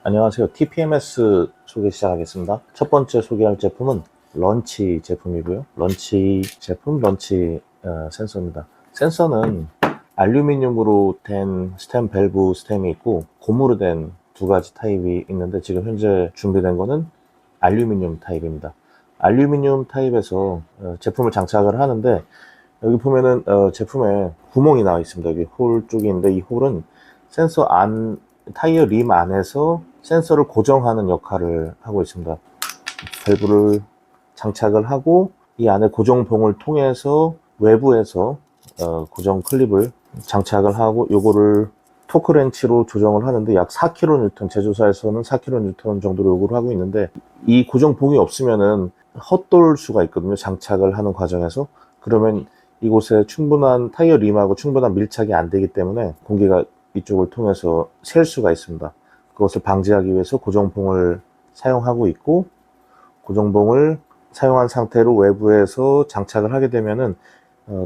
안녕하세요. TPMS 소개 시작하겠습니다. 첫 번째 소개할 제품은 런치 제품이고요. 런치 제품, 런치 센서입니다. 센서는 알루미늄으로 된 스템 밸브 스템이 있고 고무로 된 두 가지 타입이 있는데 지금 현재 준비된 거는 알루미늄 타입입니다. 알루미늄 타입에서 제품을 장착을 하는데 여기 보면은 제품에 구멍이 나와 있습니다. 여기 홀 쪽이 있는데 이 홀은 센서 안 타이어 림 안에서 센서를 고정하는 역할을 하고 있습니다. 밸브를 장착을 하고 이 안에 고정봉을 통해서 외부에서 고정 클립을 장착을 하고 요거를 토크렌치로 조정을 하는데 약 4kN, 제조사에서는 4kN 정도로 요구를 하고 있는데 이 고정봉이 없으면은 헛돌 수가 있거든요. 장착을 하는 과정에서. 그러면 이곳에 충분한 타이어 림하고 충분한 밀착이 안 되기 때문에 공기가 이쪽을 통해서 셀 수가 있습니다. 그것을 방지하기 위해서 고정봉을 사용하고 있고, 고정봉을 사용한 상태로 외부에서 장착을 하게 되면은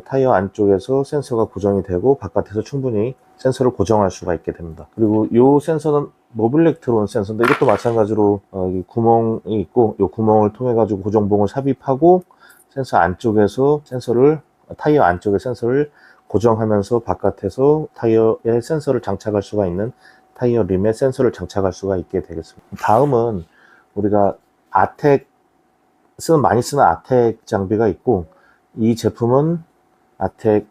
타이어 안쪽에서 센서가 고정이 되고 바깥에서 충분히 센서를 고정할 수가 있게 됩니다. 그리고 이 센서는 모빌렉트론 센서인데 이것도 마찬가지로 구멍이 있고 이 구멍을 통해 가지고 고정봉을 삽입하고 센서 안쪽에서 타이어 안쪽에 센서를 고정하면서 바깥에서 타이어에 센서를 장착할 수가 있는 타이어 림에 센서를 장착할 수가 있게 되겠습니다. 다음은 우리가 많이 쓰는 아텍 장비가 있고 이 제품은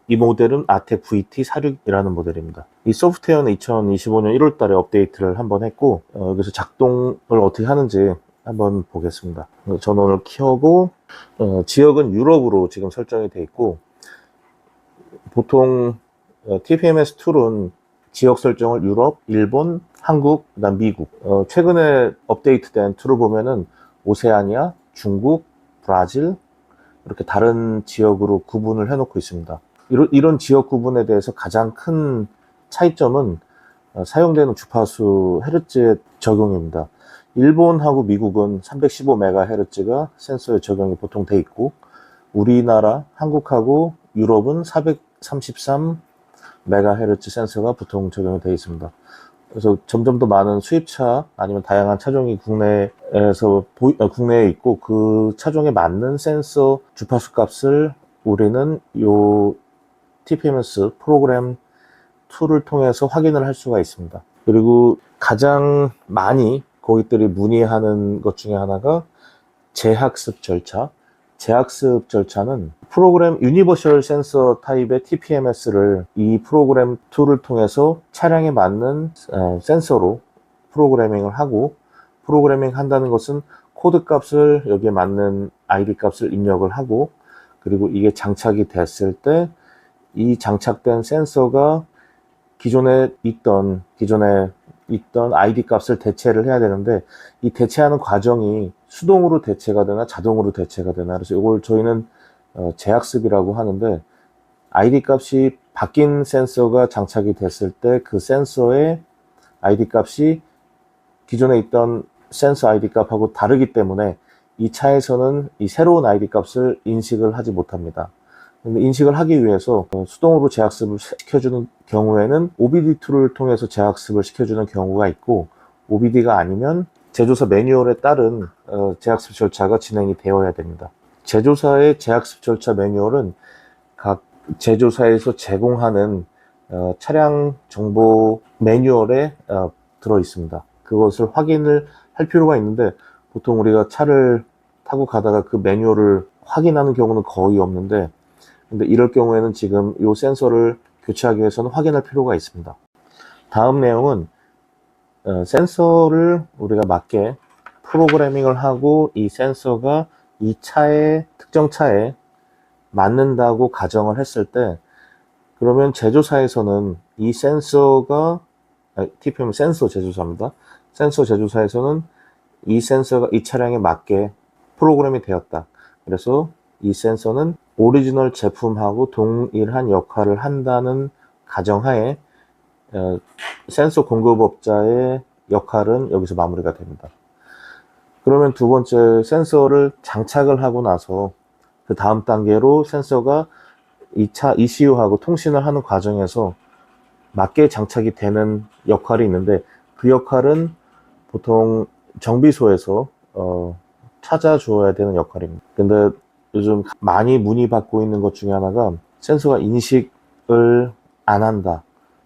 이 모델은 아텍 VT46이라는 모델입니다. 이 소프트웨어는 2025년 1월 달에 업데이트를 한번 했고 여기서 작동을 어떻게 하는지 한번 보겠습니다. 저는 오늘 켜고 지역은 유럽으로 지금 설정이 되어 있고 보통 TPMS 툴은 지역 설정을 유럽, 일본, 한국, 그다음 미국 최근에 업데이트된 툴을 보면은 오세아니아, 중국, 브라질 이렇게 다른 지역으로 구분을 해놓고 있습니다. 이런 지역 구분에 대해서 가장 큰 차이점은 사용되는 주파수 헤르츠의 적용입니다. 일본하고 미국은 315MHz가 센서에 적용이 보통 돼 있고 우리나라, 한국하고 유럽은 433MHz 센서가 보통 적용이 되어 있습니다. 그래서 점점 더 많은 수입차 아니면 다양한 차종이 국내에 있고 그 차종에 맞는 센서 주파수 값을 우리는 요 TPMS 프로그램 툴을 통해서 확인을 할 수가 있습니다. 그리고 가장 많이 고객들이 문의하는 것 중에 하나가 재학습 절차. 재학습 절차는 프로그램 유니버셜 센서 타입의 TPMS를 이 프로그램 툴을 통해서 차량에 맞는 센서로 프로그래밍을 하고, 프로그래밍 한다는 것은 코드 값을 여기에 맞는 ID 값을 입력을 하고, 그리고 이게 장착이 됐을 때 이 장착된 센서가 기존에 있던 ID 값을 대체를 해야 되는데 이 대체하는 과정이 수동으로 대체가 되나 자동으로 대체가 되나 그래서 이걸 저희는 재학습이라고 하는데 ID 값이 바뀐 센서가 장착이 됐을 때 그 센서의 ID 값이 기존에 있던 센서 ID 값하고 다르기 때문에 이 차에서는 이 새로운 ID 값을 인식을 하지 못합니다. 근데 인식을 하기 위해서 수동으로 재학습을 시켜주는 경우에는 OBD 툴을 통해서 재학습을 시켜주는 경우가 있고 OBD가 아니면 제조사 매뉴얼에 따른 재학습 절차가 진행이 되어야 됩니다. 제조사의 재학습 절차 매뉴얼은 각 제조사에서 제공하는 차량 정보 매뉴얼에 들어 있습니다. 그것을 확인을 할 필요가 있는데 보통 우리가 차를 타고 가다가 그 매뉴얼을 확인하는 경우는 거의 없는데 근데 이럴 경우에는 지금 이 센서를 교체하기 위해서는 확인할 필요가 있습니다. 다음 내용은 센서를 우리가 맞게 프로그래밍을 하고 이 센서가 이 특정 차에 맞는다고 가정을 했을 때 그러면 제조사에서는 이 센서가 TPM 센서 제조사입니다. 센서 제조사에서는 이 센서가 이 차량에 맞게 프로그램이 되었다. 그래서 이 센서는 오리지널 제품하고 동일한 역할을 한다는 가정하에 센서 공급업자의 역할은 여기서 마무리가 됩니다. 그러면 두 번째 센서를 장착을 하고 나서 그 다음 단계로 센서가 이 차 ECU하고 통신을 하는 과정에서 맞게 장착이 되는 역할이 있는데 그 역할은 보통 정비소에서 찾아줘야 되는 역할입니다. 근데 요즘 많이 문의받고 있는 것 중에 하나가 센서가 인식을 안 한다.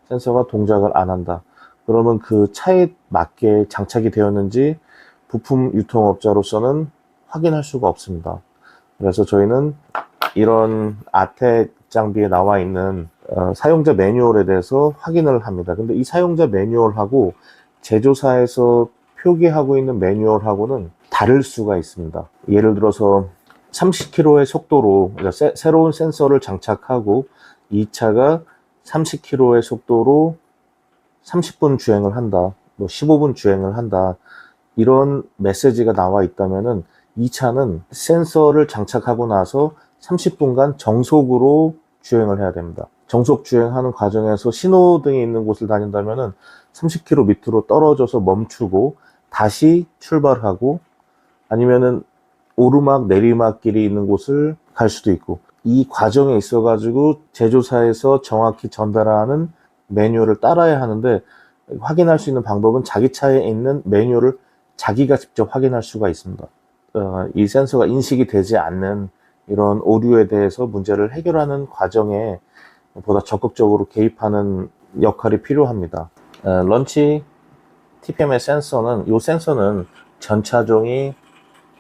센서가 동작을 안 한다. 그러면 그 차에 맞게 장착이 되었는지 부품 유통업자로서는 확인할 수가 없습니다. 그래서 저희는 이런 아텍 장비에 나와 있는 사용자 매뉴얼에 대해서 확인을 합니다. 근데 이 사용자 매뉴얼하고 제조사에서 표기하고 있는 매뉴얼하고는 다를 수가 있습니다. 예를 들어서 30km의 속도로 새로운 센서를 장착하고 이 차가 30km의 속도로 30분 주행을 한다, 뭐 15분 주행을 한다, 이런 메시지가 나와 있다면은 이 차는 센서를 장착하고 나서 30분간 정속으로 주행을 해야 됩니다. 정속 주행하는 과정에서 신호등이 있는 곳을 다닌다면은 30km 밑으로 떨어져서 멈추고 다시 출발하고, 아니면은 오르막 내리막길이 있는 곳을 갈 수도 있고, 이 과정에 있어가지고 제조사에서 정확히 전달하는 매뉴얼을 따라야 하는데, 확인할 수 있는 방법은 자기 차에 있는 매뉴얼을 자기가 직접 확인할 수가 있습니다. 이 센서가 인식이 되지 않는 이런 오류에 대해서 문제를 해결하는 과정에 보다 적극적으로 개입하는 역할이 필요합니다. 런치 TPM의 센서는, 이 센서는 전 차종이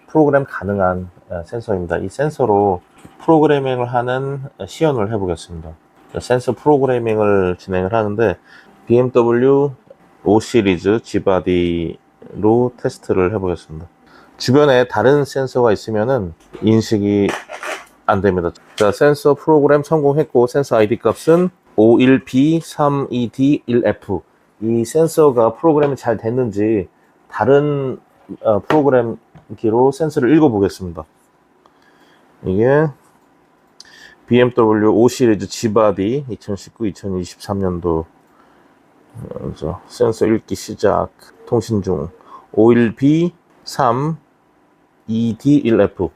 프로그램 가능한 센서입니다. 이 센서로 프로그래밍을 하는 시연을 해보겠습니다. 센서 프로그래밍을 진행을 하는데 BMW 5 시리즈 Gbody로 테스트를 해보겠습니다. 주변에 다른 센서가 있으면은 인식이 안 됩니다. 자, 센서 프로그램 성공했고, 센서 ID 값은 51B32D1F. 이 센서가 프로그램이 잘 됐는지 다른 프로그램기로 센서를 읽어보겠습니다. 이게 BMW 5 시리즈 Gbody 2019-2023년도 센서 읽기 시작, 통신 중. 51B3ED1F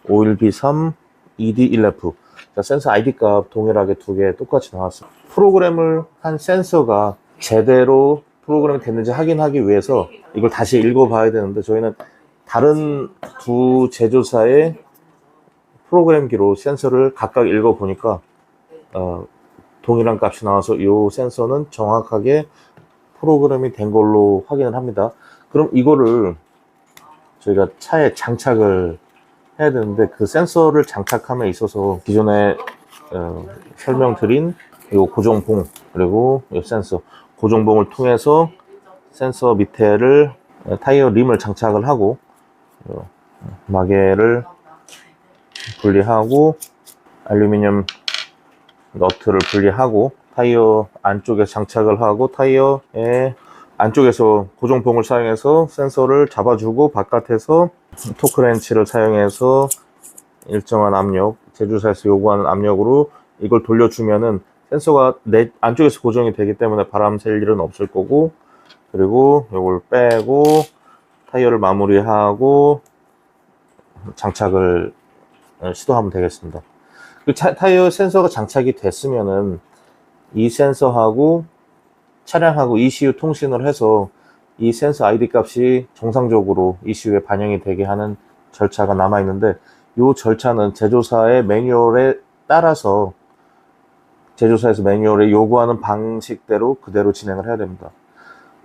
51B3ED1F. 자, 센서 ID 값 동일하게 두 개 똑같이 나왔습니다. 프로그램을 한 센서가 제대로 프로그램이 됐는지 확인하기 위해서 이걸 다시 읽어봐야 되는데, 저희는 다른 두 제조사의 프로그램기로 센서를 각각 읽어보니까 동일한 값이 나와서 이 센서는 정확하게 프로그램이 된 걸로 확인을 합니다. 그럼 이거를 저희가 차에 장착을 해야 되는데, 그 센서를 장착함에 있어서 기존에 설명드린 이 고정봉, 그리고 이 센서 고정봉을 통해서 센서 밑에를 타이어 림을 장착을 하고, 마개를 분리하고 알루미늄 너트를 분리하고 타이어 안쪽에 장착을 하고, 타이어의 안쪽에서 고정봉을 사용해서 센서를 잡아주고, 바깥에서 토크렌치를 사용해서 일정한 압력, 제조사에서 요구하는 압력으로 이걸 돌려주면은 센서가 내 안쪽에서 고정이 되기 때문에 바람 쐴 일은 없을 거고, 그리고 이걸 빼고 타이어를 마무리하고 장착을 시도하면 되겠습니다. 그 타이어 센서가 장착이 됐으면은 이 센서하고 차량하고 ECU 통신을 해서 이 센서 ID 값이 정상적으로 ECU에 반영이 되게 하는 절차가 남아 있는데, 이 절차는 제조사의 매뉴얼에 따라서 제조사에서 매뉴얼에 요구하는 방식대로 그대로 진행을 해야 됩니다.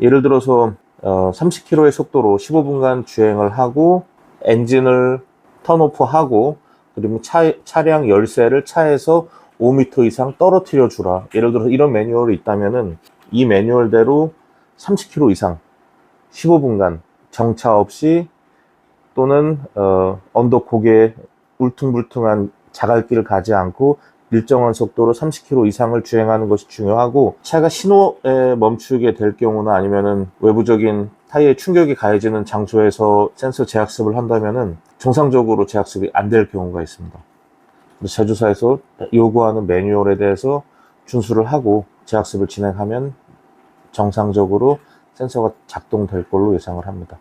예를 들어서 30km의 속도로 15분간 주행을 하고 엔진을 턴오프하고, 그리고 차량 열쇠를 차에서 5m 이상 떨어뜨려 주라. 예를 들어서 이런 매뉴얼이 있다면은 이 매뉴얼대로 30km 이상 15분간 정차 없이, 또는 언덕고개 울퉁불퉁한 자갈길을 가지 않고 일정한 속도로 30km 이상을 주행하는 것이 중요하고, 차가 신호에 멈추게 될 경우나 아니면은 외부적인 타이어에 충격이 가해지는 장소에서 센서 재학습을 한다면은 정상적으로 재학습이 안 될 경우가 있습니다. 제조사에서 요구하는 매뉴얼에 대해서 준수를 하고 재학습을 진행하면 정상적으로 센서가 작동될 걸로 예상을 합니다.